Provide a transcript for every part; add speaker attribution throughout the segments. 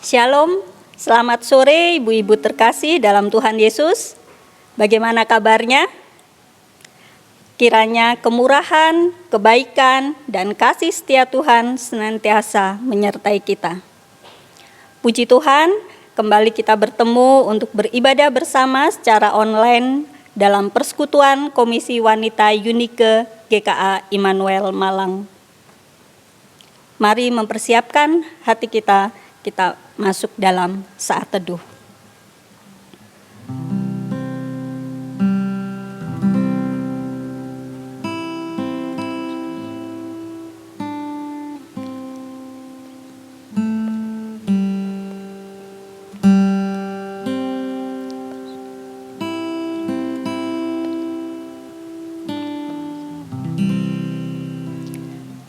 Speaker 1: Shalom, selamat sore ibu-ibu terkasih dalam Tuhan Yesus. Bagaimana kabarnya? Kiranya kemurahan, kebaikan, dan kasih setia Tuhan senantiasa menyertai kita. Puji Tuhan, kembali kita bertemu untuk beribadah bersama secara online dalam persekutuan Komisi Wanita Unike GKA Immanuel Malang. Mari mempersiapkan hati kita masuk dalam saat teduh.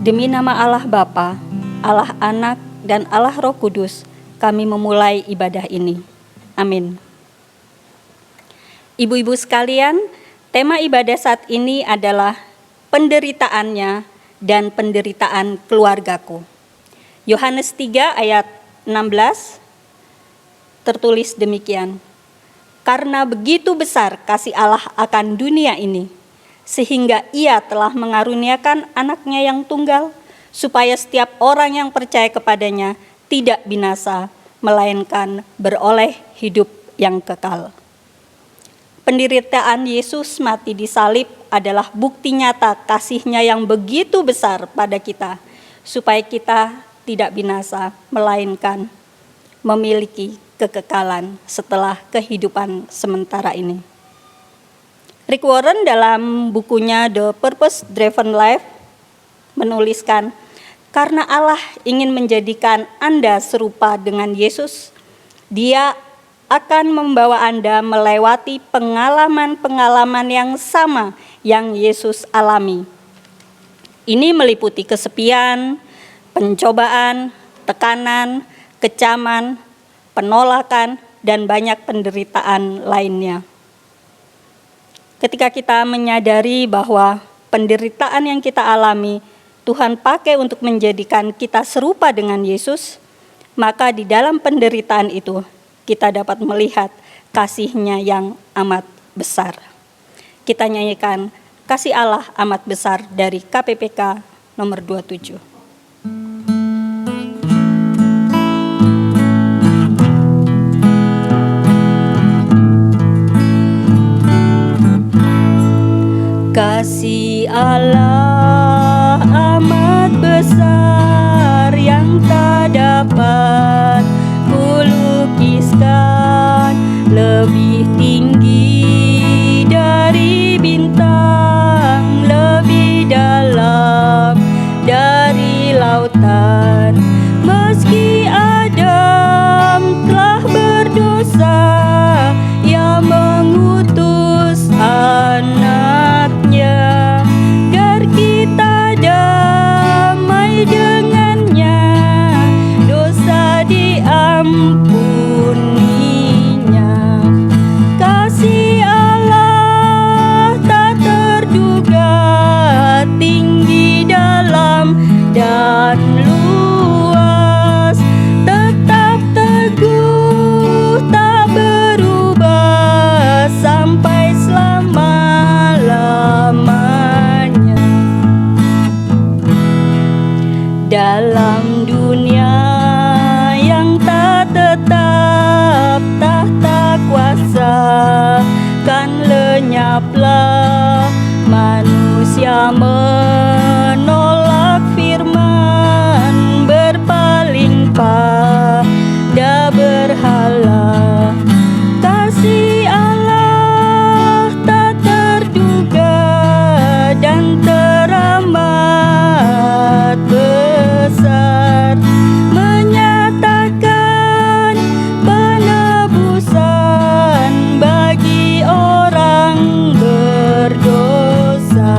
Speaker 1: Demi nama Allah Bapa, Allah Anak, dan Allah Roh Kudus, kami memulai ibadah ini. Amin. Ibu-ibu sekalian, tema ibadah saat ini adalah penderitaannya dan penderitaan keluargaku. Yohanes 3 ayat 16 tertulis demikian. Karena begitu besar kasih Allah akan dunia ini, sehingga Ia telah mengaruniakan anaknya yang tunggal, supaya setiap orang yang percaya kepadanya tidak binasa, melainkan beroleh hidup yang kekal. Penderitaan Yesus mati di salib adalah bukti nyata kasih-Nya yang begitu besar pada kita, supaya kita tidak binasa, melainkan memiliki kekekalan setelah kehidupan sementara ini. Rick Warren dalam bukunya The Purpose Driven Life menuliskan, karena Allah ingin menjadikan Anda serupa dengan Yesus, Dia akan membawa Anda melewati pengalaman-pengalaman yang sama yang Yesus alami. Ini meliputi kesepian, pencobaan, tekanan, kecaman, penolakan, dan banyak penderitaan lainnya. Ketika kita menyadari bahwa penderitaan yang kita alami Tuhan pakai untuk menjadikan kita serupa dengan Yesus, maka di dalam penderitaan itu kita dapat melihat kasih-Nya yang amat besar. Kita nyanyikan Kasih Allah Amat Besar dari KPPK nomor 27. Kasih Allah amat besar yang tak dapat kulukiskan, lebih tinggi dari bintang, lebih dalam dari lautan. Meski Adam telah berdosa, Ia mengutus anaknya agar kita damai dengannya, dosa diampuninya. Kasih Allah tak terduga, tinggi, dalam, dan luas, tetap teguh, tak berubah sampai selama-lamanya. Dalam dunia yang tak tetap, tahta kuasa kan lenyaplah. Manusia menolak firman, berpaling pada berhala. Kasih Allah tak terduga dan teramat besar, menyatakan penebusan bagi orang berdosa.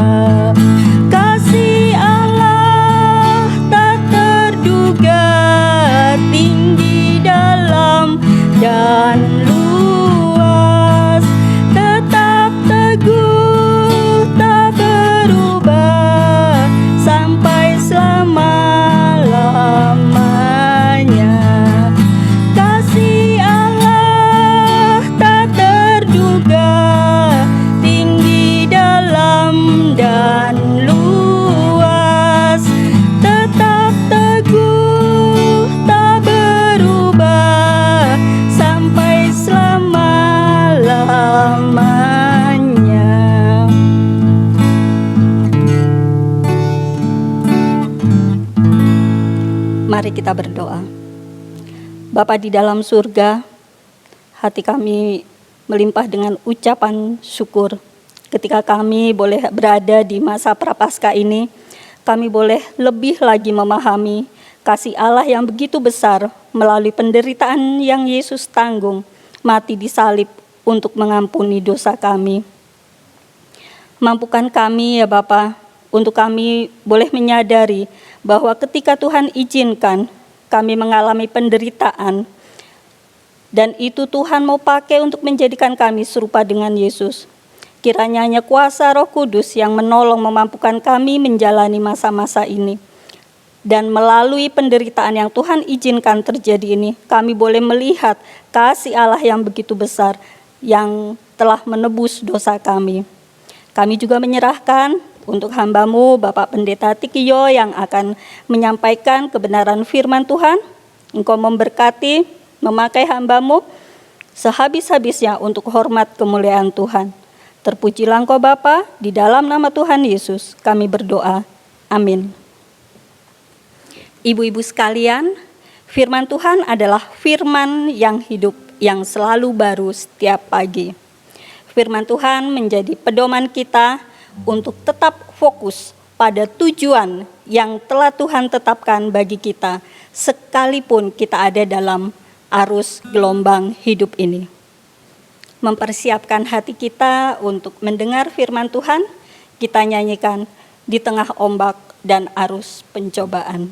Speaker 1: Mari kita berdoa. Bapa di dalam surga, hati kami melimpah dengan ucapan syukur. Ketika kami boleh berada di masa prapaskah ini, kami boleh lebih lagi memahami kasih Allah yang begitu besar melalui penderitaan yang Yesus tanggung, mati di salib untuk mengampuni dosa kami. Mampukan kami ya Bapa, untuk kami boleh menyadari bahwa ketika Tuhan izinkan kami mengalami penderitaan, dan itu Tuhan mau pakai untuk menjadikan kami serupa dengan Yesus. Kiranya hanya kuasa Roh Kudus yang menolong memampukan kami menjalani masa-masa ini. Dan melalui penderitaan yang Tuhan izinkan terjadi ini, kami boleh melihat kasih Allah yang begitu besar yang telah menebus dosa kami. Kami juga menyerahkan untuk hamba-Mu, Bapak Pendeta Tikio, yang akan menyampaikan kebenaran firman Tuhan. Engkau memberkati, memakai hamba-Mu sehabis-habisnya untuk hormat kemuliaan Tuhan. Terpujilah Engkau Bapa, di dalam nama Tuhan Yesus kami berdoa. Amin. Ibu-ibu sekalian, firman Tuhan adalah firman yang hidup, yang selalu baru setiap pagi. Firman Tuhan menjadi pedoman kita untuk tetap fokus pada tujuan yang telah Tuhan tetapkan bagi kita, sekalipun kita ada dalam arus gelombang hidup ini. Mempersiapkan hati kita untuk mendengar firman Tuhan, kita nyanyikan di tengah ombak dan arus pencobaan.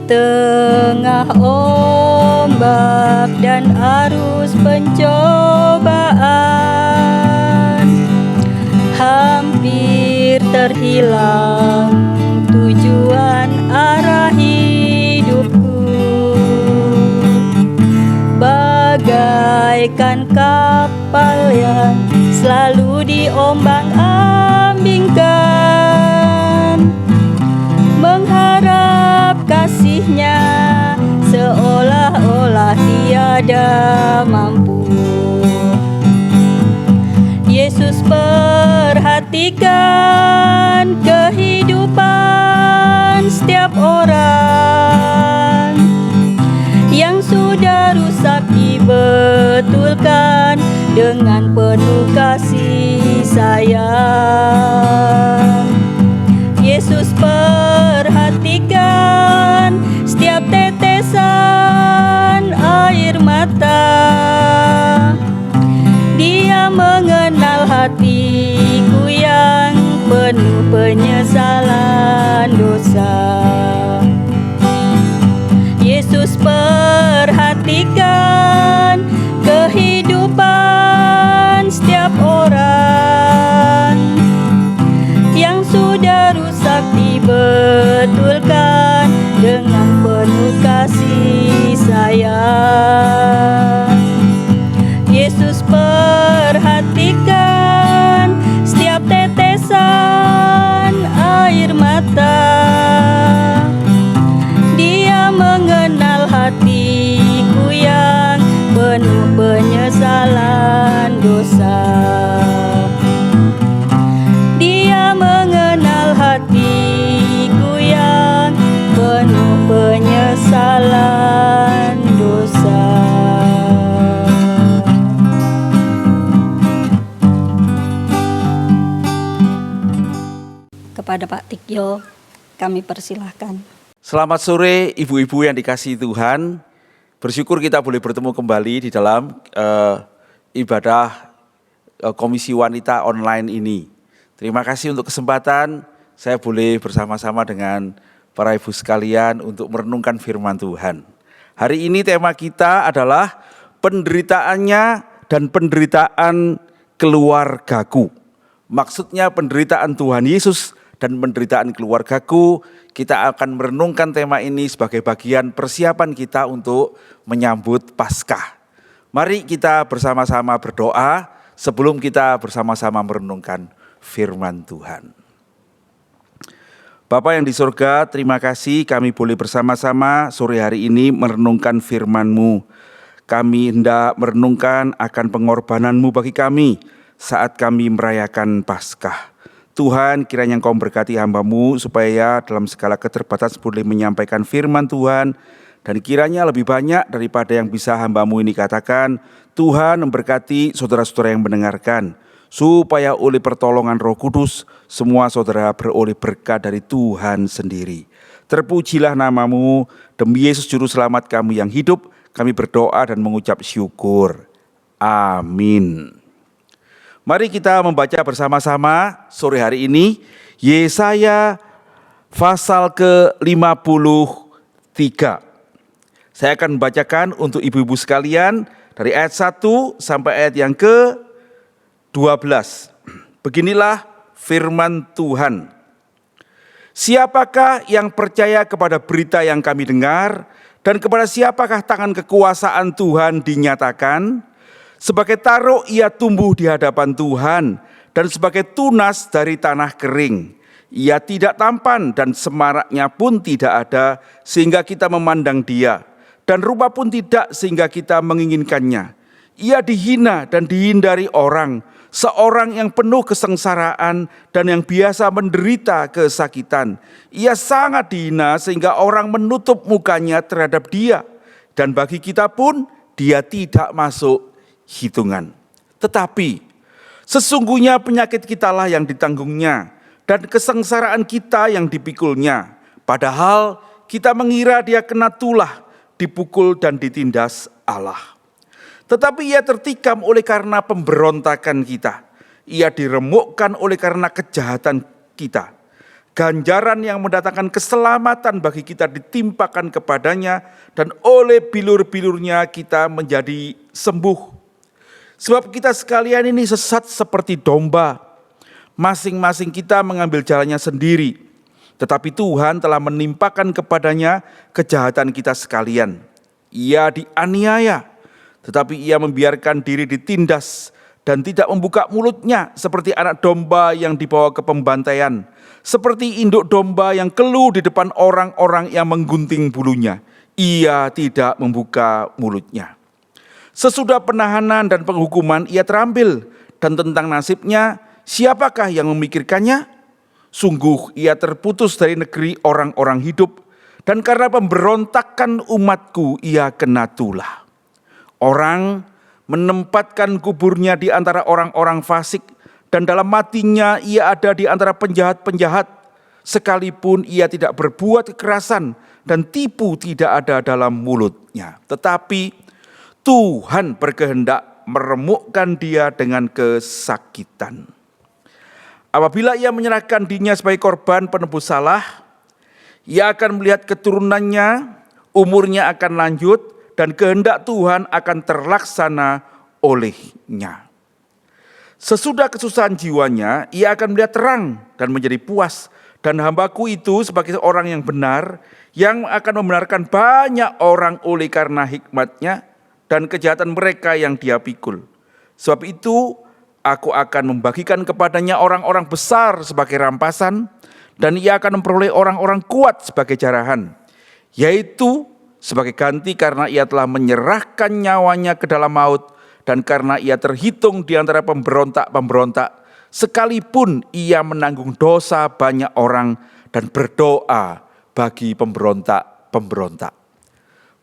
Speaker 1: Tengah ombak dan arus pencobaan, hampir terhilang tujuan arah hidupku. Bagaikan kapal yang selalu diombang-ambingkan, mengharap kasih-Nya seolah-olah tiada mampu. Yesus perhatikan kehidupan setiap orang yang sudah rusak, dibetulkan dengan penuh kasih sayang. Yesus perhatikan setiap tetesan air mata. Dia mengenal hatiku yang penuh penyesalan dosa. Yesus perhatikan kehidupan setiap orang yang sudah rusak, dibetulkan dengan penuh kasih sayang. Yesus perhatikan setiap tetesan air mata. Dia mengenal hatiku yang penuh penyesalan dosa. Dia mengenal hatiku yang penuh penyesalan dosa. Kepada Pak Tikio, kami persilahkan.
Speaker 2: Selamat sore ibu-ibu yang dikasihi Tuhan. Bersyukur kita boleh bertemu kembali di dalam ibadah Komisi Wanita online ini. Terima kasih untuk kesempatan saya boleh bersama-sama dengan para ibu sekalian untuk merenungkan firman Tuhan. Hari ini tema kita adalah penderitaannya dan penderitaan keluargaku. Maksudnya penderitaan Tuhan Yesus dan penderitaan keluargaku. Kita akan merenungkan tema ini sebagai bagian persiapan kita untuk menyambut Paskah. Mari kita bersama-sama berdoa sebelum kita bersama-sama merenungkan firman Tuhan. Bapa yang di surga, terima kasih kami boleh bersama-sama sore hari ini merenungkan firman-Mu. Kami hendak merenungkan akan pengorbanan-Mu bagi kami saat kami merayakan Paskah. Tuhan, kiranya Engkau memberkati hamba-Mu supaya dalam segala keterbatasan boleh menyampaikan firman Tuhan, dan kiranya lebih banyak daripada yang bisa hamba-Mu ini katakan. Tuhan memberkati saudara-saudara yang mendengarkan, supaya oleh pertolongan Roh Kudus semua saudara beroleh berkat dari Tuhan sendiri. Terpujilah nama-Mu, demi Yesus Juru Selamat kami yang hidup, kami berdoa dan mengucap syukur. Amin. Mari kita membaca bersama-sama sore hari ini Yesaya pasal ke-53. Saya akan membacakan untuk ibu-ibu sekalian dari ayat 1 sampai ayat yang ke-12. Beginilah firman Tuhan. Siapakah yang percaya kepada berita yang kami dengar, dan kepada siapakah tangan kekuasaan Tuhan dinyatakan? Sebagai taruk ia tumbuh di hadapan Tuhan, dan sebagai tunas dari tanah kering. Ia tidak tampan dan semaraknya pun tidak ada, sehingga kita memandang dia. Dan rupa pun tidak sehingga kita menginginkannya. Ia dihina dan dihindari orang, seorang yang penuh kesengsaraan dan yang biasa menderita kesakitan. Ia sangat dihina sehingga orang menutup mukanya terhadap dia. Dan bagi kita pun dia tidak masuk hitungan. Tetapi sesungguhnya penyakit kitalah yang ditanggungnya, dan kesengsaraan kita yang dipikulnya. Padahal kita mengira dia kena tulah, dipukul dan ditindas Allah. Tetapi ia tertikam oleh karena pemberontakan kita. Ia diremukkan oleh karena kejahatan kita. Ganjaran yang mendatangkan keselamatan bagi kita ditimpakan kepadanya, dan oleh bilur-bilurnya kita menjadi sembuh. Sebab kita sekalian ini sesat seperti domba, masing-masing kita mengambil jalannya sendiri. Tetapi Tuhan telah menimpakan kepadanya kejahatan kita sekalian. Ia dianiaya, tetapi ia membiarkan diri ditindas dan tidak membuka mulutnya, seperti anak domba yang dibawa ke pembantaian, seperti induk domba yang keluh di depan orang-orang yang menggunting bulunya. Ia tidak membuka mulutnya. Sesudah penahanan dan penghukuman ia terambil, dan tentang nasibnya siapakah yang memikirkannya? Sungguh ia terputus dari negeri orang-orang hidup, dan karena pemberontakan umatku ia kena tulah. Orang menempatkan kuburnya di antara orang-orang fasik, dan dalam matinya ia ada di antara penjahat-penjahat. Sekalipun ia tidak berbuat kekerasan, dan tipu tidak ada dalam mulutnya. Tetapi Tuhan berkehendak meremukkan dia dengan kesakitan. Apabila ia menyerahkan dirinya sebagai korban penebus salah, ia akan melihat keturunannya, umurnya akan lanjut, dan kehendak Tuhan akan terlaksana olehnya. Sesudah kesusahan jiwanya, ia akan melihat terang dan menjadi puas. Dan hambaku itu sebagai orang yang benar, yang akan membenarkan banyak orang oleh karena hikmatnya, dan kejahatan mereka yang dia pikul. Sebab itu aku akan membagikan kepadanya orang-orang besar sebagai rampasan, dan ia akan memperoleh orang-orang kuat sebagai jarahan, yaitu sebagai ganti karena ia telah menyerahkan nyawanya ke dalam maut, dan karena ia terhitung di antara pemberontak-pemberontak, sekalipun ia menanggung dosa banyak orang dan berdoa bagi pemberontak-pemberontak.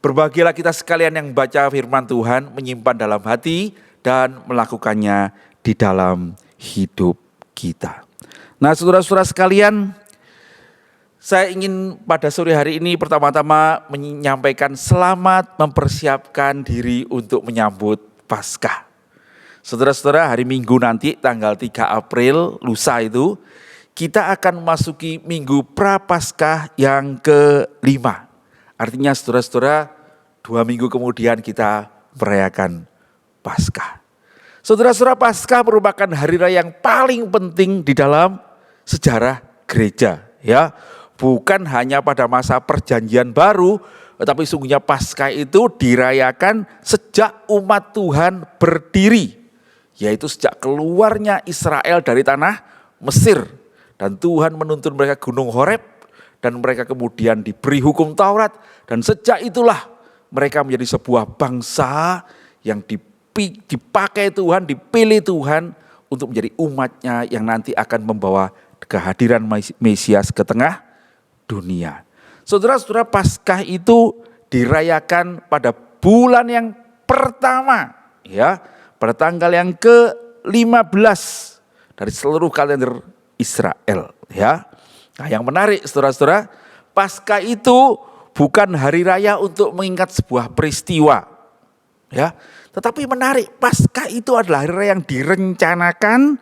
Speaker 2: Berbahagialah kita sekalian yang baca firman Tuhan, menyimpan dalam hati, dan melakukannya di dalam hidup kita. Nah, saudara-saudara sekalian, saya ingin pada sore hari ini pertama-tama menyampaikan selamat mempersiapkan diri untuk menyambut Paskah. Saudara-saudara, hari Minggu nanti tanggal 3 April, lusa itu, kita akan memasuki Minggu Prapaskah yang ke-5. Artinya saudara-saudara, 2 minggu kemudian kita merayakan Paskah. Saudara-saudara, Paskah merupakan hari raya yang paling penting di dalam sejarah gereja, ya. Bukan hanya pada masa perjanjian baru, tetapi sungguhnya Paskah itu dirayakan sejak umat Tuhan berdiri, yaitu sejak keluarnya Israel dari tanah Mesir, dan Tuhan menuntun mereka Gunung Horeb, dan mereka kemudian diberi hukum Taurat, dan sejak itulah mereka menjadi sebuah bangsa yang dipakai Tuhan, dipilih Tuhan untuk menjadi umatnya yang nanti akan membawa kehadiran Mesias ke tengah dunia. Saudara-saudara, Paskah itu dirayakan pada bulan yang pertama, ya, pada tanggal yang ke-15 dari seluruh kalender Israel, ya. Nah, yang menarik saudara-saudara, Paskah itu bukan hari raya untuk mengingat sebuah peristiwa, ya. Tetapi menarik, Paskah itu adalah hari raya yang direncanakan,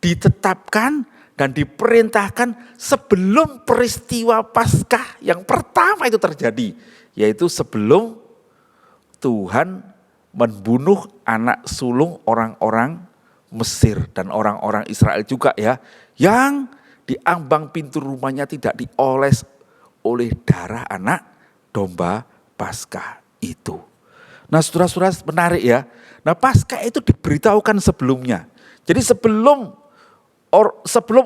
Speaker 2: ditetapkan, dan diperintahkan sebelum peristiwa Paskah yang pertama itu terjadi. Yaitu sebelum Tuhan membunuh anak sulung orang-orang Mesir dan orang-orang Israel juga, ya. Yang di ambang pintu rumahnya tidak dioles oleh darah anak domba Paskah itu. Nah, saudara-saudara, menarik ya. Nah, Paskah itu diberitahukan sebelumnya. Jadi sebelum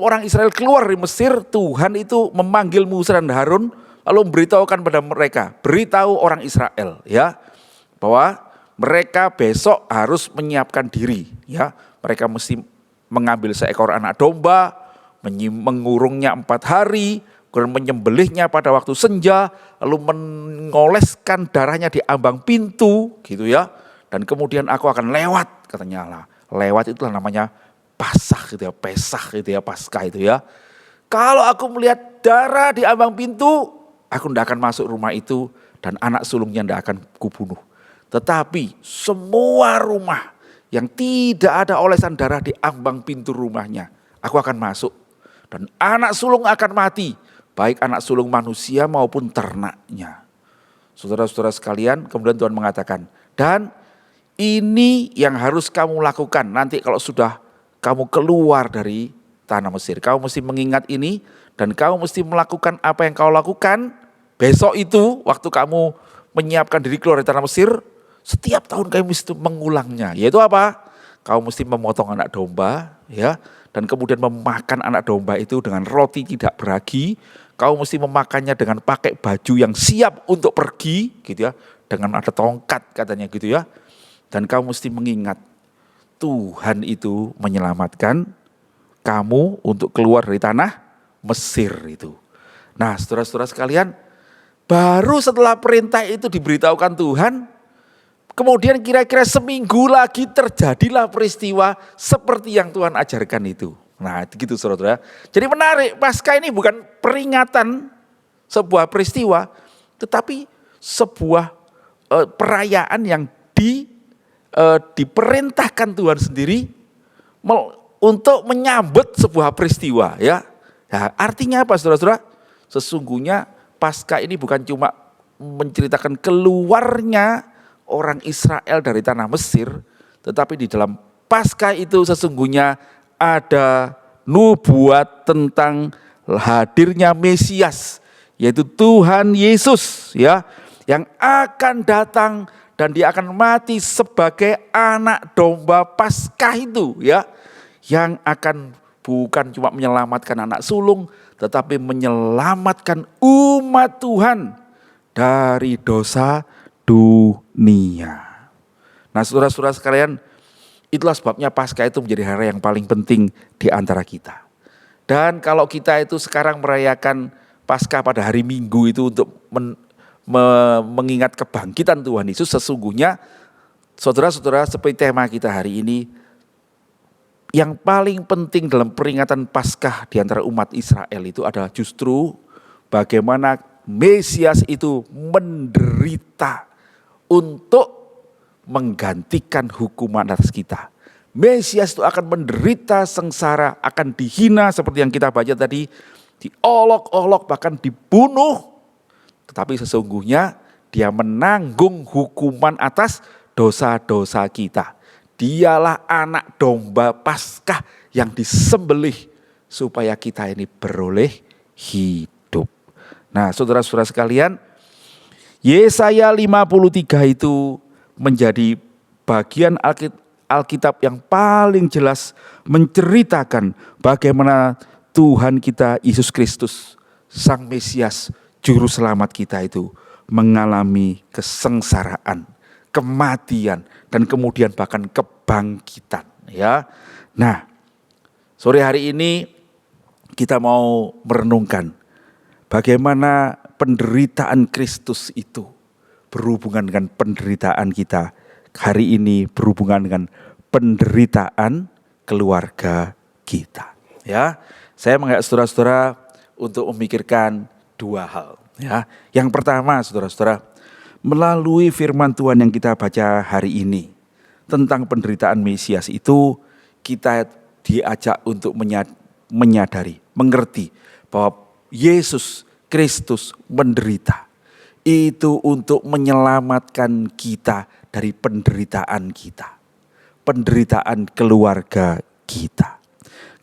Speaker 2: orang Israel keluar dari Mesir, Tuhan itu memanggil Musa dan Harun lalu memberitahukan pada mereka, beritahu orang Israel, ya, bahwa mereka besok harus menyiapkan diri, ya. Mereka mesti mengambil seekor anak domba, mengurungnya 4 hari, kemudian menyembelihnya pada waktu senja, lalu mengoleskan darahnya di ambang pintu, gitu ya. Dan kemudian aku akan lewat, katanya Allah. Lewat itulah namanya Pasah gitu ya, Pesah gitu ya, Paskah itu ya. Kalau aku melihat darah di ambang pintu, aku tidak akan masuk rumah itu dan anak sulungnya tidak akan kubunuh. Tetapi semua rumah yang tidak ada olesan darah di ambang pintu rumahnya, aku akan masuk. Dan anak sulung akan mati, baik anak sulung manusia maupun ternaknya. Saudara-saudara sekalian, kemudian Tuhan mengatakan, dan ini yang harus kamu lakukan nanti kalau sudah kamu keluar dari tanah Mesir. Kamu mesti mengingat ini dan kamu mesti melakukan apa yang kau lakukan besok itu waktu kamu menyiapkan diri keluar dari tanah Mesir. Setiap tahun kamu mesti mengulangnya. Yaitu apa? Kamu mesti memotong anak domba, ya, dan kemudian memakan anak domba itu dengan roti tidak beragi. Kau mesti memakannya dengan pakai baju yang siap untuk pergi, gitu ya, dengan ada tongkat katanya gitu ya. Dan kamu mesti mengingat Tuhan itu menyelamatkan kamu untuk keluar dari tanah Mesir itu. Nah, saudara-saudara sekalian, baru setelah perintah itu diberitahukan Tuhan, kemudian kira-kira seminggu lagi terjadilah peristiwa seperti yang Tuhan ajarkan itu. Nah, gitu saudara-saudara. Jadi menarik, Paskah ini bukan peringatan sebuah peristiwa, tetapi sebuah perayaan yang diperintahkan Tuhan sendiri untuk menyambut sebuah peristiwa, ya. Nah, artinya apa saudara-saudara? Sesungguhnya Paskah ini bukan cuma menceritakan keluarnya orang Israel dari tanah Mesir, tetapi di dalam Paskah itu sesungguhnya ada nubuat tentang hadirnya Mesias, yaitu Tuhan Yesus, ya, yang akan datang dan dia akan mati sebagai anak domba Paskah itu, ya, yang akan bukan cuma menyelamatkan anak sulung, tetapi menyelamatkan umat Tuhan dari dosa dunia. Nah, saudara-saudara sekalian, itulah sebabnya Paskah itu menjadi hari yang paling penting di antara kita. Dan kalau kita itu sekarang merayakan Paskah pada hari Minggu itu untuk mengingat kebangkitan Tuhan Yesus, sesungguhnya saudara-saudara, seperti tema kita hari ini, yang paling penting dalam peringatan Paskah di antara umat Israel itu adalah justru bagaimana Mesias itu menderita untuk menggantikan hukuman atas kita. Mesias itu akan menderita sengsara, akan dihina seperti yang kita baca tadi, diolok-olok, bahkan dibunuh. Tetapi sesungguhnya dia menanggung hukuman atas dosa-dosa kita. Dialah anak domba Paskah yang disembelih supaya kita ini beroleh hidup. Nah, saudara-saudara sekalian, Yesaya 53 itu menjadi bagian Alkitab yang paling jelas menceritakan bagaimana Tuhan kita Yesus Kristus, Sang Mesias, Juru Selamat kita itu mengalami kesengsaraan, kematian, dan kemudian bahkan kebangkitan. Ya, nah, sore hari ini kita mau merenungkan bagaimana penderitaan Kristus itu berhubungan dengan penderitaan kita hari ini, berhubungan dengan penderitaan keluarga kita. Ya, saya mengajak saudara-saudara untuk memikirkan dua hal. Ya, yang pertama, saudara-saudara, melalui firman Tuhan yang kita baca hari ini tentang penderitaan Mesias itu, kita diajak untuk menyadari, mengerti bahwa Yesus Kristus menderita. Itu untuk menyelamatkan kita dari penderitaan kita. Penderitaan keluarga kita.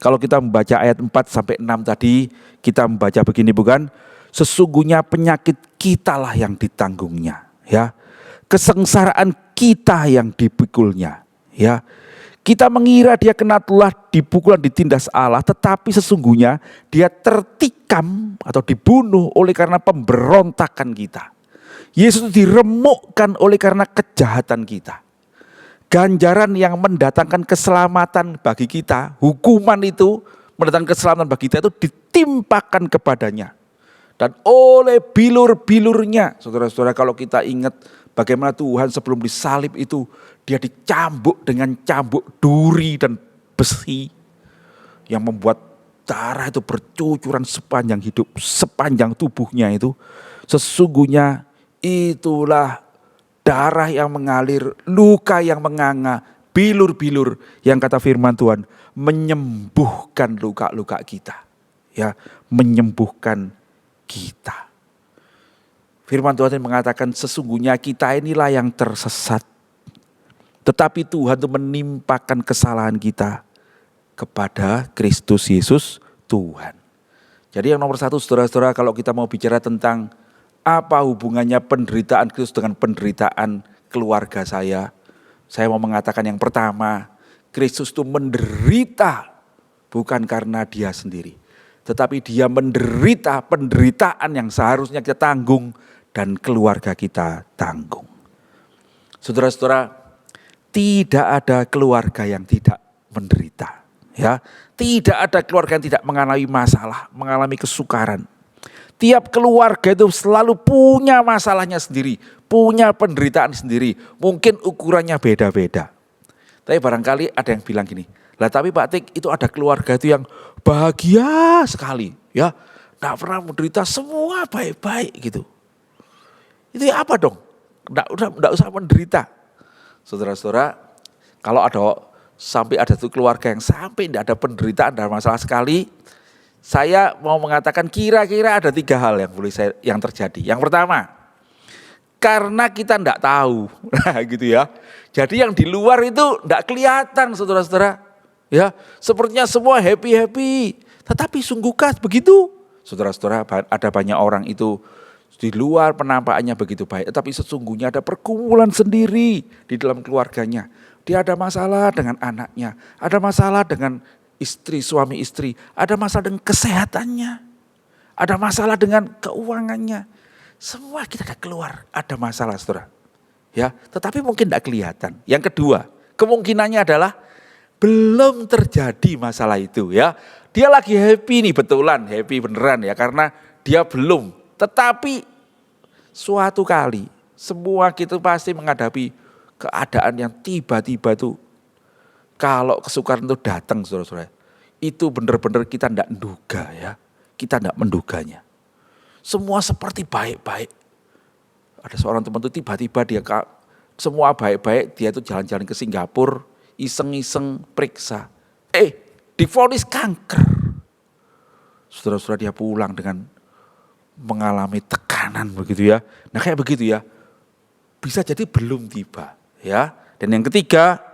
Speaker 2: Kalau kita membaca ayat 4 sampai 6 tadi, kita membaca begini bukan? Sesungguhnya penyakit kitalah yang ditanggungnya, ya. Kesengsaraan kita yang dipikulnya, ya. Kita mengira dia kena tulah, dipukul dan ditindas Allah, tetapi sesungguhnya dia tertikam atau dibunuh oleh karena pemberontakan kita. Yesus diremukkan oleh karena kejahatan kita. Ganjaran yang mendatangkan keselamatan bagi kita, hukuman itu mendatangkan keselamatan bagi kita itu ditimpakan kepadanya. Dan oleh bilur-bilurnya, saudara-saudara, kalau kita ingat bagaimana Tuhan sebelum disalib itu, dia dicambuk dengan cambuk duri dan besi yang membuat darah itu bercucuran sepanjang hidup, sepanjang tubuhnya itu. Sesungguhnya itulah darah yang mengalir, luka yang menganga, bilur-bilur yang kata firman Tuhan menyembuhkan luka-luka kita. Ya, menyembuhkan kita. Firman Tuhan mengatakan sesungguhnya kita inilah yang tersesat. Tetapi Tuhan itu menimpakan kesalahan kita kepada Kristus Yesus Tuhan. Jadi yang nomor satu, saudara-saudara, kalau kita mau bicara tentang apa hubungannya penderitaan Kristus dengan penderitaan keluarga saya mau mengatakan yang pertama, Kristus itu menderita bukan karena dia sendiri. Tetapi dia menderita penderitaan yang seharusnya kita tanggung dan keluarga kita tanggung. Saudara-saudara, tidak ada keluarga yang tidak menderita. Ya, tidak ada keluarga yang tidak mengalami masalah, mengalami kesukaran. Tiap keluarga itu selalu punya masalahnya sendiri, punya penderitaan sendiri. Mungkin ukurannya beda-beda. Tapi barangkali ada yang bilang gini, lah tapi Pak Tik, itu ada keluarga itu yang bahagia sekali, ya, nggak pernah menderita, semua baik-baik gitu. Itu ya apa dong? Nggak usah menderita. Saudara-saudara, kalau sampai ada tuh keluarga yang sampai tidak ada penderitaan dan masalah sekali, saya mau mengatakan kira-kira ada 3 hal yang terjadi. Yang pertama, karena kita enggak tahu, gitu ya. Jadi yang di luar itu enggak kelihatan, saudara-saudara. Ya, sepertinya semua happy-happy. Tetapi sungguhkah begitu? Saudara-saudara, ada banyak orang itu di luar penampakannya begitu baik, tetapi sesungguhnya ada pergumulan sendiri di dalam keluarganya. Dia ada masalah dengan anaknya, ada masalah dengan istri, suami istri, ada masalah dengan kesehatannya, ada masalah dengan keuangannya. Semua kita ada masalah, saudara. Ya, tetapi mungkin tidak kelihatan. Yang kedua, kemungkinannya adalah belum terjadi masalah itu, ya. Dia lagi happy nih, betulan happy beneran ya, karena dia belum. Tetapi suatu kali semua kita pasti menghadapi keadaan yang tiba-tiba itu, kalau kesukaran itu datang, saudara-saudara, itu benar-benar kita tidak menduga, ya. Kita tidak menduganya. Semua seperti baik-baik. Ada seorang teman itu tiba-tiba dia semua baik-baik, dia itu jalan-jalan ke Singapura, iseng-iseng periksa. Divonis kanker. Saudara-saudara, dia pulang dengan mengalami tekanan begitu ya. Nah kayak begitu ya. Bisa jadi belum tiba, ya. Dan yang ketiga,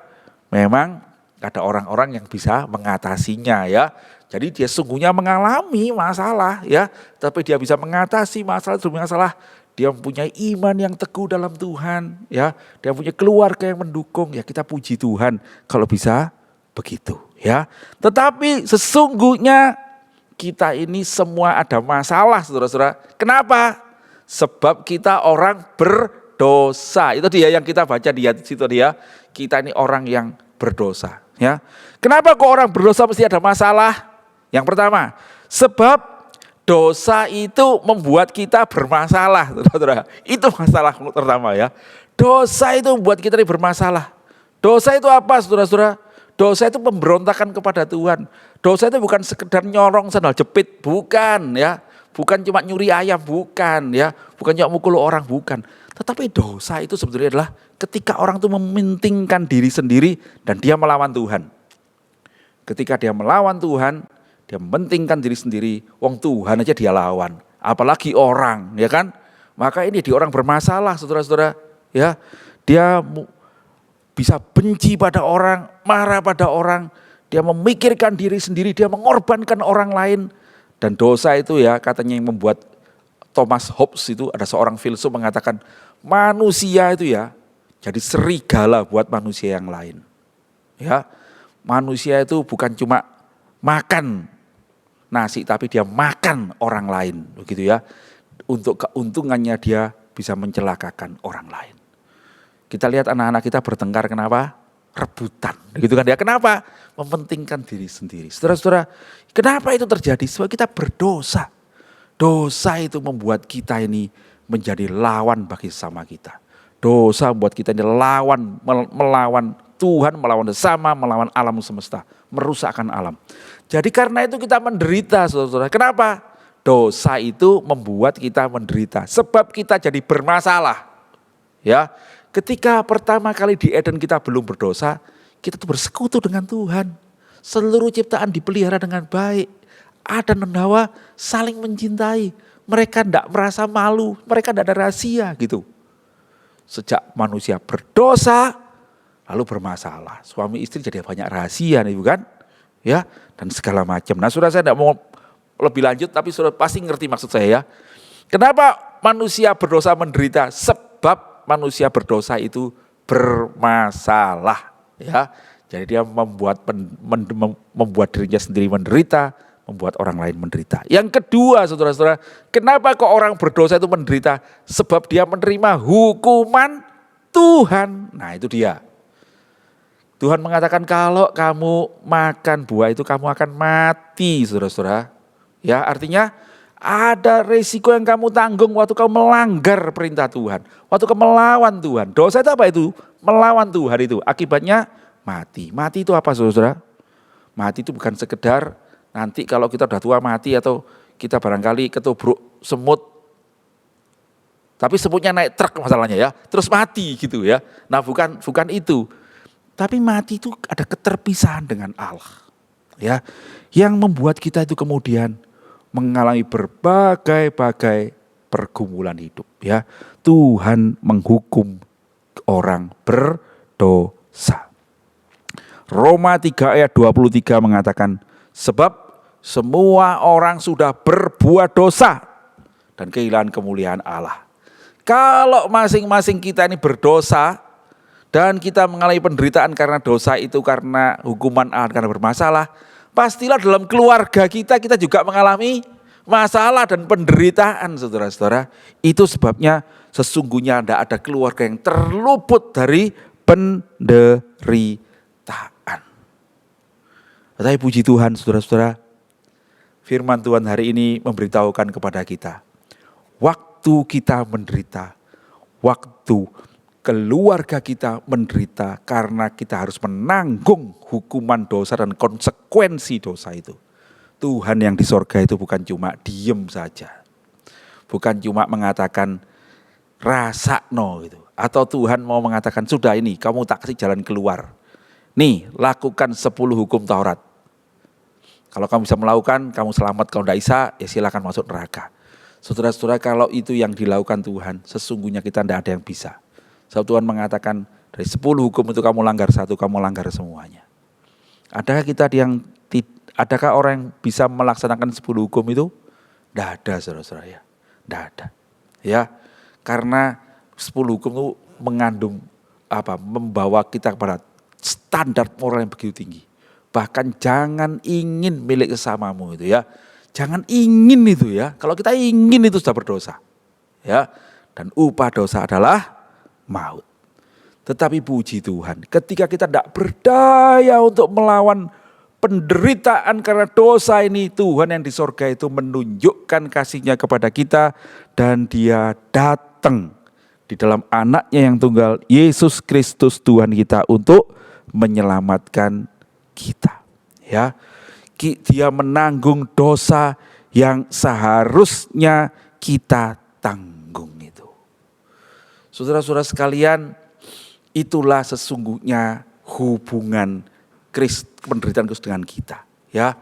Speaker 2: memang ada orang-orang yang bisa mengatasinya, ya. Jadi dia sungguhnya mengalami masalah, ya, tapi dia bisa mengatasi masalah demi masalah. Dia mempunyai iman yang teguh dalam Tuhan, ya. Dia punya keluarga yang mendukung, ya. Kita puji Tuhan kalau bisa begitu, ya. Tetapi sesungguhnya kita ini semua ada masalah, saudara-saudara. Kenapa? Sebab kita orang berdosa. Itu dia yang kita baca di situ dia. Kita ini orang yang berdosa. Ya. Kenapa kok orang berdosa mesti ada masalah? Yang pertama, sebab dosa itu membuat kita bermasalah. Saudara. Itu masalah pertama ya. Dosa itu membuat kita ini bermasalah. Dosa itu apa saudara-saudara? Dosa itu pemberontakan kepada Tuhan. Dosa itu bukan sekedar nyorong sandal jepit, bukan ya. Bukan cuma nyuri ayam, bukan ya. Bukan cuma mukul orang, bukan. Tetapi dosa itu sebetulnya adalah ketika orang itu mementingkan diri sendiri dan dia melawan Tuhan. Ketika dia melawan Tuhan, dia mementingkan diri sendiri, wong Tuhan aja dia lawan. Apalagi orang, ya kan? Maka ini dia orang bermasalah, saudara-saudara. Ya, dia bisa benci pada orang, marah pada orang, dia memikirkan diri sendiri, dia mengorbankan orang lain. Dan dosa itu ya katanya yang membuat Thomas Hobbes itu ada seorang filsuf mengatakan manusia itu ya jadi serigala buat manusia yang lain. Ya, manusia itu bukan cuma makan nasi tapi dia makan orang lain begitu ya. Untuk keuntungannya dia bisa mencelakakan orang lain. Kita lihat anak-anak kita bertengkar kenapa? Rebutan. Gitu kan ya. Kenapa? Mementingkan diri sendiri. Saudara-saudara, kenapa itu terjadi? Sebab kita berdosa. Dosa itu membuat kita ini menjadi lawan bagi sesama kita. Dosa membuat kita ini melawan Tuhan, melawan sesama, melawan alam semesta, merusakkan alam. Jadi karena itu kita menderita, saudara-saudara. Kenapa? Dosa itu membuat kita menderita. Sebab kita jadi bermasalah. Ya. Ketika pertama kali di Eden kita belum berdosa, kita tuh bersekutu dengan Tuhan. Seluruh ciptaan dipelihara dengan baik. Adam dan Hawa saling mencintai. Mereka tidak merasa malu, mereka tidak ada rahasia gitu. Sejak manusia berdosa, lalu bermasalah. Suami istri jadi banyak rahasia nih bukan? Ya, dan segala macam. Nah sudah saya tidak mau lebih lanjut, tapi sudah pasti ngerti maksud saya ya. Kenapa manusia berdosa menderita? Sebab manusia berdosa itu bermasalah ya. Jadi dia membuat dirinya sendiri menderita, membuat orang lain menderita. Yang kedua saudara-saudara, kenapa kok orang berdosa itu menderita? Sebab dia menerima hukuman Tuhan. Nah itu dia. Tuhan mengatakan kalau kamu makan buah itu kamu akan mati saudara-saudara. Ya artinya ada resiko yang kamu tanggung waktu kamu melanggar perintah Tuhan. Waktu kamu melawan Tuhan. Dosa itu apa itu? Melawan Tuhan itu. Akibatnya mati. Mati itu apa saudara? Mati itu bukan sekedar nanti kalau kita udah tua mati atau kita barangkali ketubruk semut. Tapi semutnya naik truk masalahnya ya. Terus mati gitu ya. Nah bukan itu. Tapi mati itu ada keterpisahan dengan Allah. Ya, yang membuat kita itu kemudian mengalami berbagai-bagai pergumulan hidup ya. Tuhan menghukum orang berdosa. Roma 3 ayat 23 mengatakan sebab semua orang sudah berbuat dosa dan kehilangan kemuliaan Allah. Kalau masing-masing kita ini berdosa dan kita mengalami penderitaan karena dosa itu karena hukuman Allah karena bermasalah, pastilah dalam keluarga kita juga mengalami masalah dan penderitaan saudara-saudara. Itu sebabnya sesungguhnya tidak ada keluarga yang terluput dari penderitaan. Tetapi puji Tuhan saudara-saudara, firman Tuhan hari ini memberitahukan kepada kita. Waktu kita menderita, waktu keluarga kita menderita karena kita harus menanggung hukuman dosa dan konsekuensi dosa itu. Tuhan yang di sorga itu bukan cuma diem saja. Bukan cuma mengatakan rasa no gitu. Atau Tuhan mau mengatakan sudah ini kamu tak kasih jalan keluar. Nih lakukan 10 hukum Taurat. Kalau kamu bisa melakukan kamu selamat, kalau tidak bisa ya silakan masuk neraka. Saudara-saudara kalau itu yang dilakukan Tuhan sesungguhnya kita tidak ada yang bisa. Sebab Tuhan mengatakan dari 10 hukum itu kamu langgar satu, kamu langgar semuanya. Adakah orang yang bisa melaksanakan 10 hukum itu? Tidak ada saudara-saudara ya. Tidak ada. Ya, karena 10 hukum itu mengandung membawa kita kepada standar moral yang begitu tinggi. Bahkan jangan ingin milik sesamamu itu ya. Jangan ingin itu ya. Kalau kita ingin itu sudah berdosa. ya. Dan upah dosa adalah maut. Tetapi puji Tuhan, ketika kita tidak berdaya untuk melawan penderitaan karena dosa ini, Tuhan yang di sorga itu menunjukkan kasih-Nya kepada kita, dan Dia datang di dalam anaknya yang tunggal, Yesus Kristus Tuhan kita, untuk menyelamatkan kita. Ya, Dia menanggung dosa yang seharusnya kita tanggung itu. Saudara-saudara sekalian, itulah sesungguhnya hubungan penderitaan Kristus dengan kita. Ya,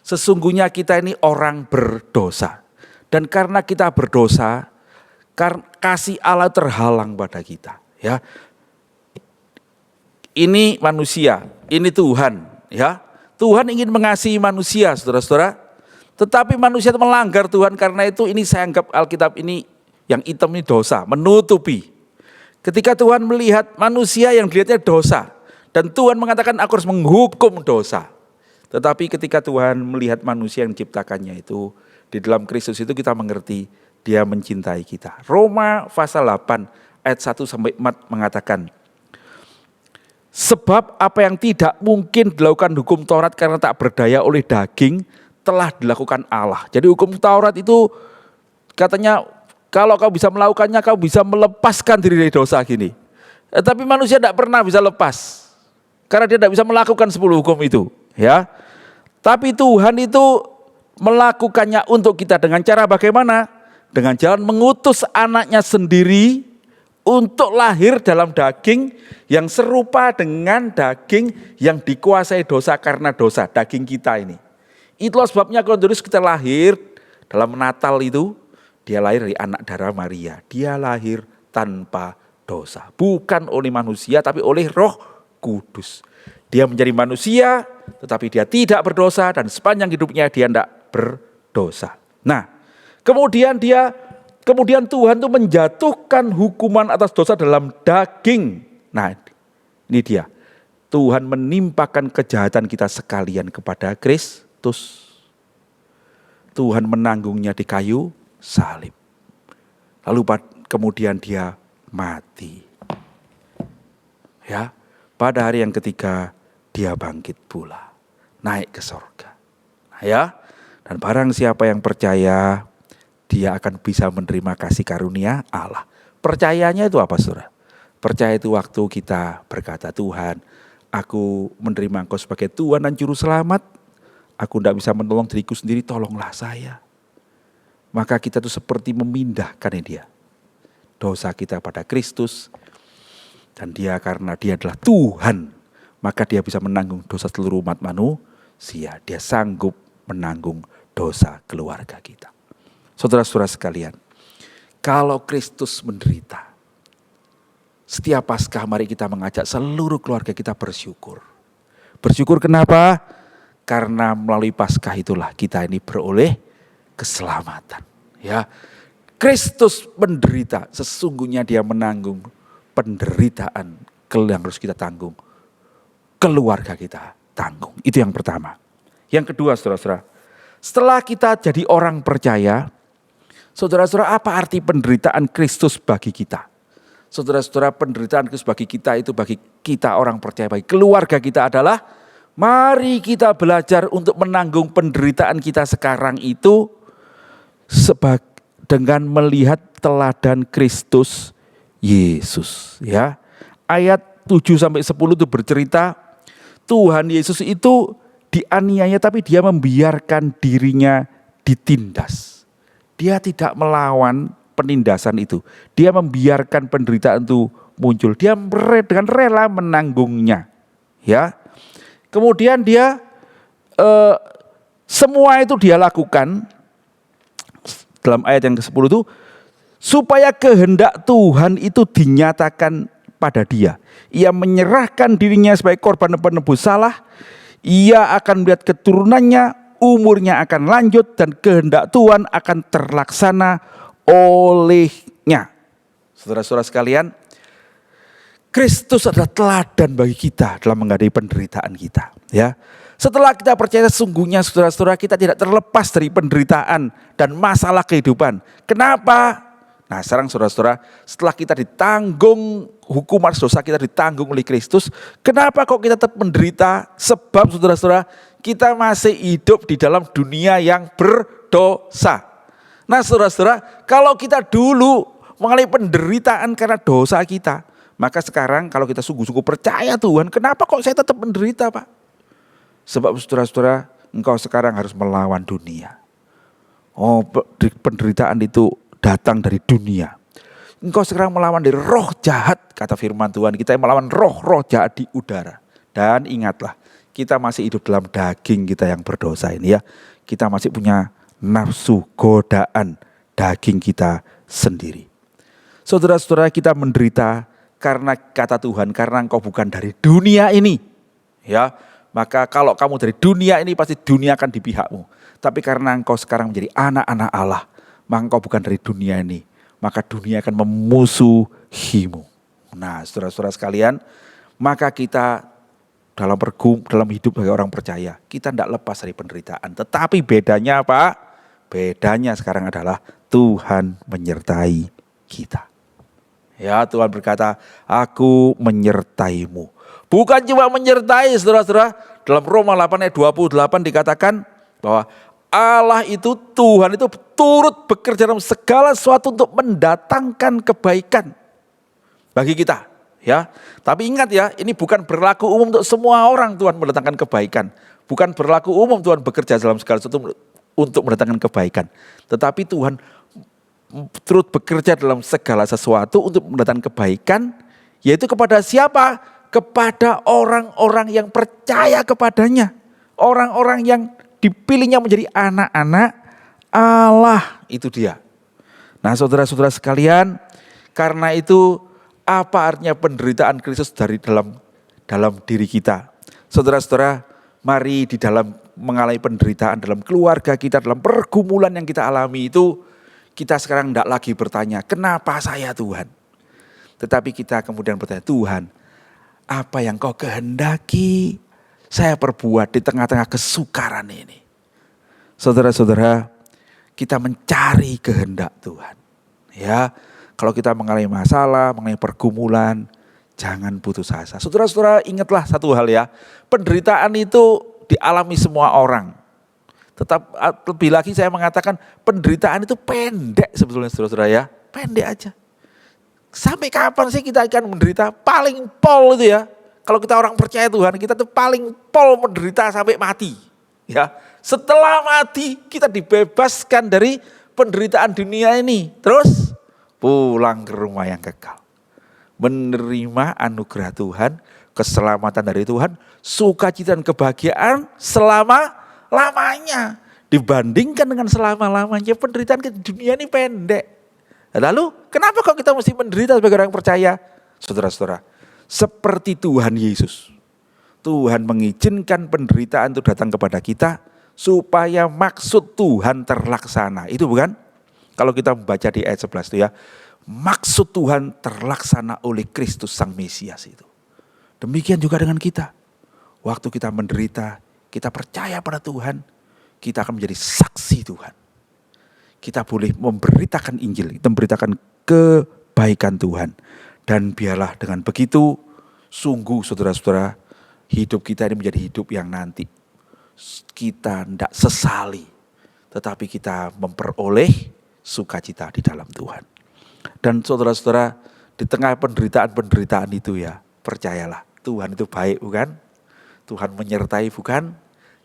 Speaker 2: sesungguhnya kita ini orang berdosa, dan karena kita berdosa, kasih Allah terhalang pada kita. Ya, ini manusia, ini Tuhan. Ya, Tuhan ingin mengasihi manusia, saudara-saudara. Tetapi manusia itu melanggar Tuhan, karena itu ini saya anggap Alkitab ini yang hitam ini dosa, menutupi. Ketika Tuhan melihat manusia yang dilihatnya dosa, dan Tuhan mengatakan aku harus menghukum dosa. Tetapi ketika Tuhan melihat manusia yang diciptakannya itu, di dalam Kristus itu kita mengerti Dia mencintai kita. Roma pasal 8 ayat 1-4 mengatakan, sebab apa yang tidak mungkin dilakukan hukum Taurat karena tak berdaya oleh daging, telah dilakukan Allah. Jadi hukum Taurat itu katanya, kalau kau bisa melakukannya, kau bisa melepaskan diri dari dosa gini. Tapi manusia tidak pernah bisa lepas, karena dia tidak bisa melakukan 10 hukum itu. Ya, tapi Tuhan itu melakukannya untuk kita dengan cara bagaimana? Dengan jalan mengutus anaknya sendiri untuk lahir dalam daging yang serupa dengan daging yang dikuasai dosa karena dosa, daging kita ini. Itulah sebabnya kalau kita lahir dalam Natal itu, Dia lahir dari anak darah Maria. Dia lahir tanpa dosa. Bukan oleh manusia, tapi oleh Roh Kudus. Dia menjadi manusia, tetapi dia tidak berdosa, dan sepanjang hidupnya dia tidak berdosa. Nah, kemudian Tuhan itu menjatuhkan hukuman atas dosa dalam daging. Nah, ini dia. Tuhan menimpakan kejahatan kita sekalian kepada Kristus. Tuhan menanggungnya di kayu salib. Lalu kemudian Dia mati. Ya, pada hari yang ketiga Dia bangkit pula, naik ke sorga. Nah, ya, dan barang siapa yang percaya, dia akan bisa menerima kasih karunia Allah. Percayanya itu apa, saudara? Percaya itu waktu kita berkata, Tuhan, aku menerima Engkau sebagai Tuhan dan Juru Selamat. Aku tidak bisa menolong diriku sendiri, tolonglah saya. Maka kita itu seperti memindahkan Dia, dosa kita pada Kristus. Dan Dia, karena Dia adalah Tuhan, maka Dia bisa menanggung dosa seluruh umat manusia. Dia sanggup menanggung dosa keluarga kita. Saudara-saudara sekalian, kalau Kristus menderita, setiap Paskah mari kita mengajak seluruh keluarga kita bersyukur. Bersyukur kenapa? Karena melalui Paskah itulah kita ini beroleh keselamatan. Ya, Kristus menderita, sesungguhnya Dia menanggung penderitaan yang harus kita tanggung, keluarga kita tanggung. Itu yang pertama. Yang kedua, saudara-saudara, setelah kita jadi orang percaya, saudara-saudara, apa arti penderitaan Kristus bagi kita? Saudara-saudara, penderitaan Kristus bagi kita itu, bagi kita orang percaya, bagi keluarga kita adalah, mari kita belajar untuk menanggung penderitaan kita sekarang itu dengan melihat teladan Kristus Yesus. Ya, ayat 7-10 itu bercerita, Tuhan Yesus itu dianiaya tapi Dia membiarkan dirinya ditindas. Dia tidak melawan penindasan itu. Dia membiarkan penderitaan itu muncul. Dia dengan rela menanggungnya. Ya. Kemudian Dia semua itu Dia lakukan dalam ayat yang ke-10 itu, supaya kehendak Tuhan itu dinyatakan pada Dia. Ia menyerahkan dirinya sebagai korban penebus salah. Ia akan melihat keturunannya, umurnya akan lanjut, dan kehendak Tuhan akan terlaksana olehnya. Saudara-saudara sekalian, Kristus adalah teladan bagi kita dalam menghadapi penderitaan kita. Ya, setelah kita percaya, sesungguhnya saudara-saudara, kita tidak terlepas dari penderitaan dan masalah kehidupan. Kenapa? Nah sekarang saudara-saudara, setelah kita ditanggung, hukuman dosa kita ditanggung oleh Kristus, kenapa kok kita tetap menderita? Sebab saudara-saudara, kita masih hidup di dalam dunia yang berdosa. Nah saudara-saudara, kalau kita dulu mengalami penderitaan karena dosa kita, maka sekarang kalau kita sungguh-sungguh percaya Tuhan, kenapa kok saya tetap menderita, Pak? Sebab saudara-saudara, engkau sekarang harus melawan dunia. Oh, penderitaan itu datang dari dunia. Engkau sekarang melawan dari roh jahat, kata firman Tuhan. Kita melawan roh-roh jahat di udara. Dan ingatlah, kita masih hidup dalam daging kita yang berdosa ini ya. Kita masih punya nafsu godaan daging kita sendiri. Saudara-saudara, kita menderita karena kata Tuhan, karena engkau bukan dari dunia ini. Ya, maka kalau kamu dari dunia ini pasti dunia akan di pihakmu. Tapi karena engkau sekarang menjadi anak-anak Allah, maka engkau bukan dari dunia ini, maka dunia akan memusuhimu. Nah saudara-saudara sekalian, maka kita dalam hidup sebagai orang percaya, kita tidak lepas dari penderitaan. Tetapi bedanya apa? Bedanya sekarang adalah Tuhan menyertai kita. Ya, Tuhan berkata, aku menyertaimu. Bukan cuma menyertai, saudara-saudara. Dalam Roma 8 ayat 28 dikatakan bahwa Allah itu, Tuhan itu turut bekerja dalam segala sesuatu untuk mendatangkan kebaikan bagi kita. Ya, tapi ingat ya, ini bukan berlaku umum untuk semua orang Tuhan mendatangkan kebaikan. Bukan berlaku umum Tuhan bekerja dalam segala sesuatu untuk mendatangkan kebaikan. Tetapi Tuhan turut bekerja dalam segala sesuatu untuk mendatangkan kebaikan, yaitu kepada siapa? Kepada orang-orang yang percaya kepadanya. Orang-orang yang dipilihnya menjadi anak-anak Allah, itu dia. Nah saudara-saudara sekalian, karena itu apa artinya penderitaan Kristus dari dalam diri kita? Saudara-saudara, mari di dalam mengalami penderitaan dalam keluarga kita, dalam pergumulan yang kita alami itu, kita sekarang tidak lagi bertanya, kenapa saya Tuhan? Tetapi kita kemudian bertanya, Tuhan, apa yang kau kehendaki saya perbuat di tengah-tengah kesukaran ini. Saudara-saudara, kita mencari kehendak Tuhan. Ya, kalau kita mengalami masalah, mengalami pergumulan, jangan putus asa. Saudara-saudara, ingatlah satu hal ya, penderitaan itu dialami semua orang. Tetap lebih lagi saya mengatakan penderitaan itu pendek sebetulnya saudara-saudara ya, pendek aja. Sampai kapan sih kita akan menderita? Paling pol itu ya. Kalau kita orang percaya Tuhan, kita tuh paling pol menderita sampai mati. Ya, setelah mati kita dibebaskan dari penderitaan dunia ini. Terus pulang ke rumah yang kekal. Menerima anugerah Tuhan, keselamatan dari Tuhan, sukacita dan kebahagiaan selama-lamanya. Dibandingkan dengan selama-lamanya, penderitaan di dunia ini pendek. Lalu kenapa kok kita mesti menderita sebagai orang percaya? Saudara-saudara, seperti Tuhan Yesus. Tuhan mengizinkan penderitaan itu datang kepada kita supaya maksud Tuhan terlaksana. Itu bukan? Kalau kita membaca di ayat 11 itu ya. Maksud Tuhan terlaksana oleh Kristus Sang Mesias itu. Demikian juga dengan kita. Waktu kita menderita, kita percaya pada Tuhan, kita akan menjadi saksi Tuhan. Kita boleh memberitakan Injil, kita memberitakan kebaikan Tuhan. Dan biarlah dengan begitu, sungguh saudara-saudara, hidup kita ini menjadi hidup yang nanti kita tidak sesali, tetapi kita memperoleh sukacita di dalam Tuhan. Dan saudara-saudara, di tengah penderitaan-penderitaan itu ya, percayalah, Tuhan itu baik bukan? Tuhan menyertai bukan?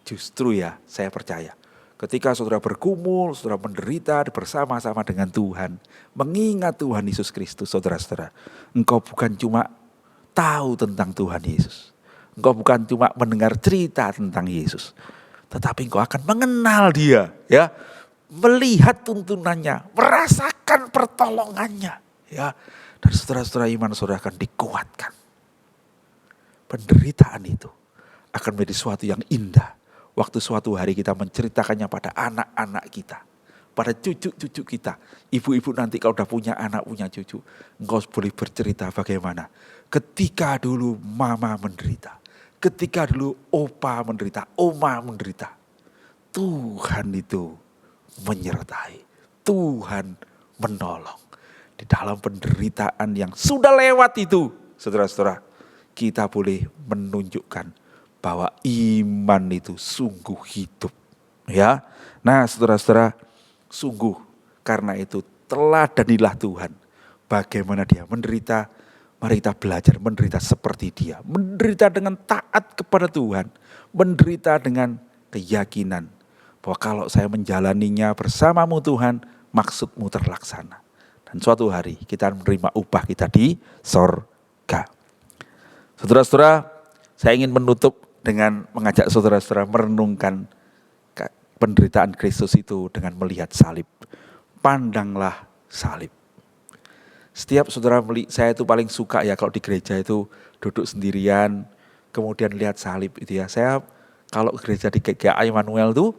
Speaker 2: Justru ya, saya percaya. Ketika saudara bergumul, saudara menderita bersama-sama dengan Tuhan, mengingat Tuhan Yesus Kristus, saudara-saudara, engkau bukan cuma tahu tentang Tuhan Yesus. Engkau bukan cuma mendengar cerita tentang Yesus, tetapi engkau akan mengenal Dia, ya, melihat tuntunannya, merasakan pertolongannya, ya. Dan saudara-saudara iman saudara akan dikuatkan. Penderitaan itu akan menjadi sesuatu yang indah. Waktu suatu hari kita menceritakannya pada anak-anak kita, pada cucu-cucu kita. Ibu-ibu nanti kalau udah punya anak, punya cucu, engkau boleh bercerita bagaimana ketika dulu mama menderita, ketika dulu opa menderita, oma menderita. Tuhan itu menyertai, Tuhan menolong. di dalam penderitaan yang sudah lewat itu, saudara-saudara, kita boleh menunjukkan bahwa iman itu sungguh hidup. Ya, nah saudara-saudara, sungguh karena itu teladanilah Tuhan. Bagaimana dia menderita, mari kita belajar menderita seperti dia. Menderita dengan taat kepada Tuhan, menderita dengan keyakinan bahwa kalau saya menjalaninya bersamamu Tuhan, maksudmu terlaksana. Dan suatu hari kita menerima upah kita di sorga. Saudara-saudara, saya ingin menutup dengan mengajak saudara-saudara merenungkan penderitaan Kristus itu dengan melihat salib. Pandanglah salib. Setiap saudara saya itu paling suka ya kalau di gereja itu duduk sendirian, kemudian lihat salib itu ya. Saya kalau gereja di GKI Immanuel tuh,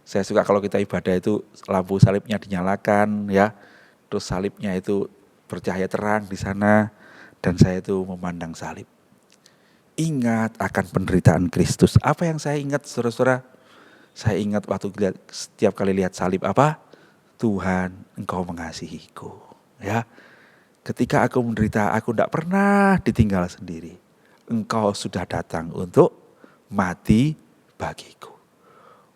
Speaker 2: saya suka kalau kita ibadah itu lampu salibnya dinyalakan ya. Terus salibnya itu bercahaya terang di sana dan saya itu memandang salib. Ingat akan penderitaan Kristus. Apa yang saya ingat saudara-saudara? Saya ingat waktu setiap kali lihat salib apa? Tuhan, Engkau mengasihiku. Ya, ketika aku menderita, aku tidak pernah ditinggal sendiri. Engkau sudah datang untuk mati bagiku.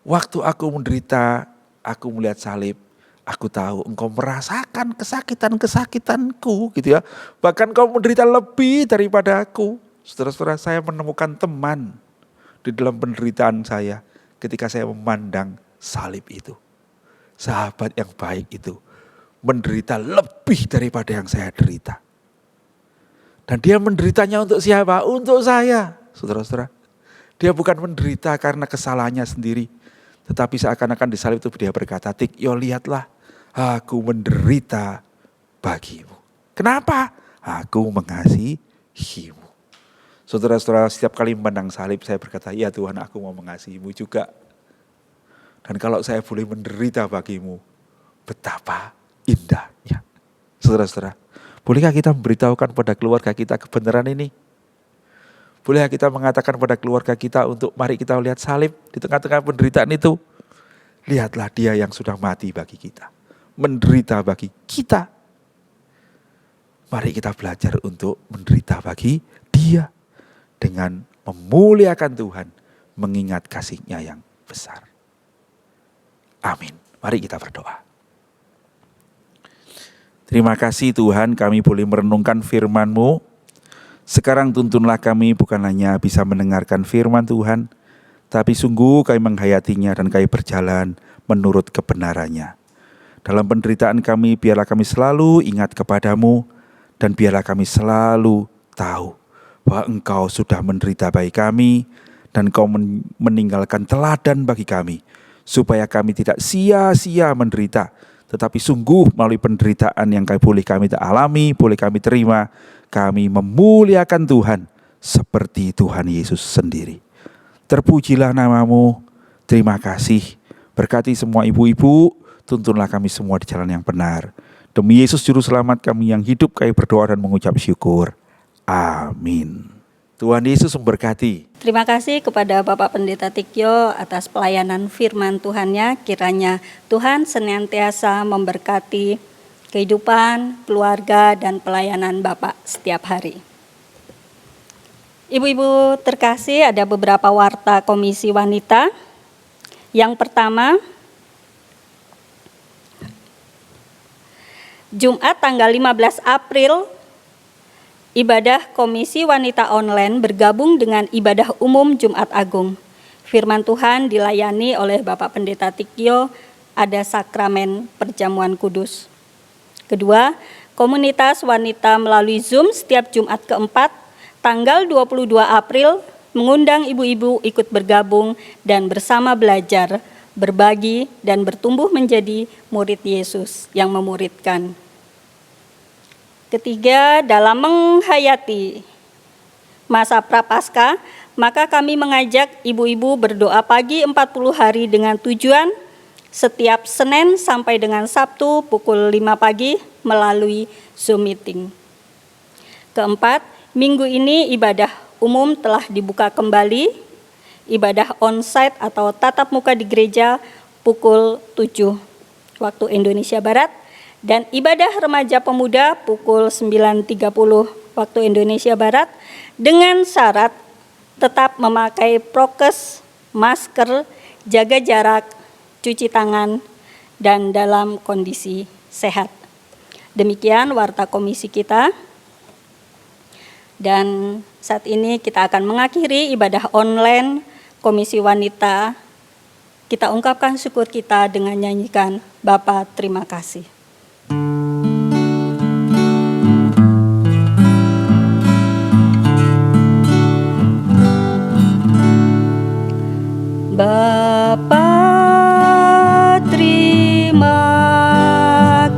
Speaker 2: Waktu aku menderita, aku melihat salib, aku tahu Engkau merasakan kesakitan-kesakitanku, gitu ya. Bahkan Engkau menderita lebih daripada aku. Saudara-saudara, saya menemukan teman di dalam penderitaan saya. Ketika saya memandang salib itu. Sahabat yang baik itu menderita lebih daripada yang saya derita. Dan dia menderitanya untuk siapa? Untuk saya. Saudara-saudara. Dia bukan menderita karena kesalahannya sendiri. Tetapi seakan-akan di salib itu dia berkata, Tikyo lihatlah aku menderita bagimu. Kenapa? Aku mengasihimu. Saudara-saudara, setiap kali memandang salib saya berkata, ya Tuhan, aku mau mengasihimu juga. Dan kalau saya boleh menderita bagimu, betapa indahnya. Saudara-saudara, bolehkah kita memberitahukan pada keluarga kita kebenaran ini? Bolehkah kita mengatakan pada keluarga kita untuk mari kita lihat salib di tengah-tengah penderitaan itu? Lihatlah dia yang sudah mati bagi kita. Menderita bagi kita. Mari kita belajar untuk menderita bagi dia. Dengan memuliakan Tuhan, mengingat kasih-Nya yang besar. Amin. Mari kita berdoa. Terima kasih Tuhan, kami boleh merenungkan firman-Mu. Sekarang tuntunlah kami bukan hanya bisa mendengarkan firman Tuhan, tapi sungguh kami menghayatinya dan kami berjalan menurut kebenarannya. Dalam penderitaan kami, biarlah kami selalu ingat kepadamu, dan biarlah kami selalu tahu bahwa Engkau sudah menderita bagi kami dan Engkau meninggalkan teladan bagi kami supaya kami tidak sia-sia menderita, tetapi sungguh melalui penderitaan yang boleh kami alami, boleh kami terima, kami memuliakan Tuhan seperti Tuhan Yesus sendiri. Terpujilah nama-Mu, terima kasih, berkati semua ibu-ibu, tuntunlah kami semua di jalan yang benar. Demi Yesus Juru Selamat kami yang hidup, kami berdoa dan mengucap syukur. Amin. Tuhan Yesus memberkati.
Speaker 1: Terima kasih kepada Bapak Pendeta Tikyo atas pelayanan firman Tuhan-Nya. Kiranya Tuhan senantiasa memberkati kehidupan, keluarga, dan pelayanan Bapak setiap hari. Ibu-ibu terkasih, ada beberapa warta Komisi Wanita. Yang pertama, Jumat tanggal 15 April, ibadah Komisi Wanita Online bergabung dengan ibadah umum Jumat Agung. Firman Tuhan dilayani oleh Bapak Pendeta Tikyo, ada sakramen perjamuan kudus. Kedua, komunitas wanita melalui Zoom setiap Jumat keempat, tanggal 22 April, mengundang ibu-ibu ikut bergabung dan bersama belajar, berbagi, dan bertumbuh menjadi murid Yesus yang memuridkan. Ketiga, dalam menghayati masa Prapaskah, maka kami mengajak ibu-ibu berdoa pagi 40 hari dengan tujuan setiap Senin sampai dengan Sabtu pukul 5 pagi melalui Zoom meeting. Keempat, minggu ini ibadah umum telah dibuka kembali, ibadah onsite atau tatap muka di gereja pukul 7 waktu Indonesia Barat, Dan ibadah remaja pemuda pukul 9.30 waktu Indonesia Barat dengan syarat tetap memakai prokes, masker, jaga jarak, cuci tangan, dan dalam kondisi sehat. Demikian warta komisi kita. Dan saat ini kita akan mengakhiri ibadah online Komisi Wanita. Kita ungkapkan syukur kita dengan nyanyikan Bapa terima kasih. Bapa terima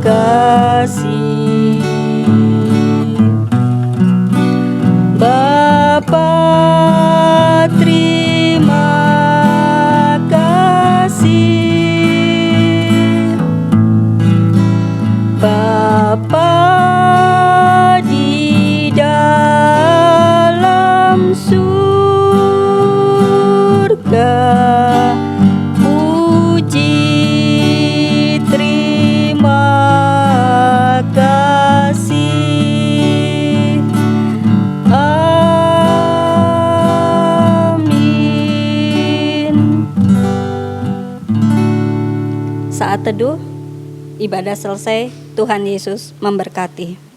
Speaker 1: kasih. Bapa terima kasih. Bapa di dalam surga, puji terima kasih. Amin. Saat teduh, ibadah selesai. Tuhan Yesus memberkati.